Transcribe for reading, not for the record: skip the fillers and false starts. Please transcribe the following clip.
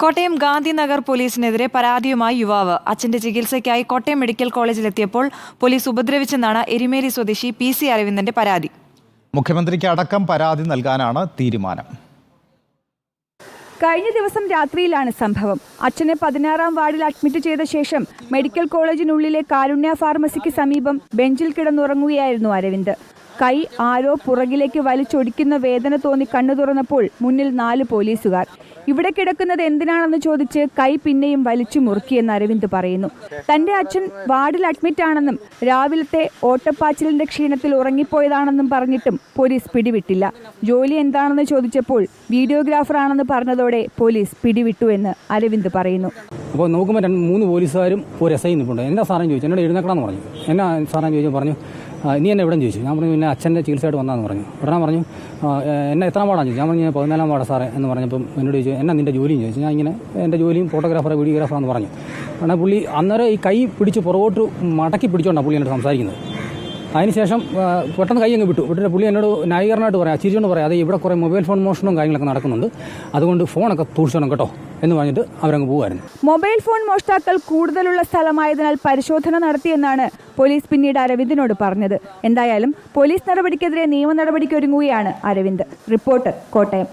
കോട്ടയം ഗാന്ധിനഗർ പോലീസിനെതിരെ പരാതിയുമായി യുവാവ്. അച്ഛന്റെ ചികിത്സയ്ക്കായി കോട്ടയം മെഡിക്കൽ കോളേജിലെത്തിയപ്പോൾ പോലീസ് ഉപദ്രവിച്ചെന്നാണ് എരുമേലി സ്വദേശി PC അരവിന്ദന്റെ പരാതി. മുഖ്യമന്ത്രിക്ക് അടക്കം പരാതി നൽകാനാണ് തീരുമാനം. കഴിഞ്ഞ ദിവസം രാത്രിയിലാണ് സംഭവം. അച്ഛനെ 16-ാം വാർഡിൽ അഡ്മിറ്റ് ചെയ്ത ശേഷം മെഡിക്കൽ കോളേജിനുള്ളിലെ കാരുണ്യ ഫാർമസിക്ക് സമീപം ബെഞ്ചിൽ കിടന്നുറങ്ങുകയായിരുന്നു അരവിന്ദ്. കൈ ആരോ പുറകിലേക്ക് വലിച്ചൊടിക്കുന്ന വേദന തോന്നി കണ്ണു തുറന്നപ്പോൾ മുന്നിൽ 4 പോലീസുകാർ. ഇവിടെ കിടക്കുന്നത് എന്തിനാണെന്ന് ചോദിച്ച് കൈ പിന്നെയും വലിച്ചു മുറുക്കിയെന്ന് അരവിന്ദ് പറയുന്നു. തന്റെ അച്ഛൻ വാർഡിൽ അഡ്മിറ്റാണെന്നും രാവിലത്തെ ഓട്ടപ്പാച്ചിലിന്റെ ക്ഷീണത്തിൽ ഉറങ്ങിപ്പോയതാണെന്നും പറഞ്ഞിട്ടും പോലീസ് പിടിവിട്ടില്ല. ജോലി എന്താണെന്ന് ചോദിച്ചപ്പോൾ വീഡിയോഗ്രാഫറാണെന്ന് പറഞ്ഞതോടെ പോലീസ് പിടിവിട്ടു എന്ന് അരവിന്ദ് പറയുന്നു. അപ്പോൾ നോക്കുമ്പോൾ 3 പോലീസുകാരും ഒരു SI നിൽപ്പുണ്ട്. എന്താ സാറേന്ന് ചോദിച്ചു. എന്നോട് എഴുന്നേക്കണമെന്ന് പറഞ്ഞു. എന്നാ സാറേന്ന് ചോദിച്ചു. പറഞ്ഞു നീ എന്നെ എവിടെ ചോദിച്ചു. ഞാൻ പറഞ്ഞു പിന്നെ അച്ഛൻ്റെ ചികിത്സയായിട്ട് വന്നാന്ന് പറഞ്ഞു. ഉടനെ പറഞ്ഞു എന്നെ എത്രാം വാർഡാന്ന് ചോദിച്ചു. ഞാൻ പറഞ്ഞു 14-ാം വാർഡ് സാറേ എന്ന് പറഞ്ഞപ്പം എന്നോട് ചോദിച്ചു എന്നാ നിൻ്റെ ജോലിയും ചോദിച്ചു. ഞാൻ ഇങ്ങനെ എൻ്റെ ജോലിയും ഫോട്ടോഗ്രാഫറെ വീഡിയോഗ്രാഫറാന്ന് പറഞ്ഞു. കാരണം പുള്ളി അന്നേരം ഈ കൈ പിടിച്ച് പുറകോട്ട് മടക്കി പിടിച്ചുകൊണ്ടാണ് പുള്ളി എന്നോട് സംസാരിക്കുന്നത്. അതിനുശേഷം പെട്ടെന്ന് കൈ അങ്ങ് വിട്ടിട്ട് പുള്ളി എന്നോട് ന്യായീകരണമായിട്ട് പറയാം, ചിരിച്ചുകൊണ്ട് പറയാം, അത് ഇവിടെ കുറേ മൊബൈൽ ഫോൺ മോഷണവും കാര്യങ്ങളൊക്കെ നടക്കുന്നുണ്ട്, അതുകൊണ്ട് ഫോണൊക്കെ സൂക്ഷിച്ചോണം കേട്ടോ എന്ന് പറഞ്ഞിട്ട് അവരങ്ങ് പോകുമായിരുന്നു. മൊബൈൽ ഫോൺ മോഷ്ടാക്കൾ കൂടുതലുള്ള സ്ഥലമായതിനാൽ പരിശോധന നടത്തിയെന്നാണ് പോലീസ് പിന്നീട് അരവിന്ദിനോട് പറഞ്ഞത്. എന്തായാലും പോലീസ് നടപടിക്കെതിരെ നിയമ നടപടിക്കൊരുങ്ങുകയാണ് അരവിന്ദ്. റിപ്പോർട്ടർ, കോട്ടയം.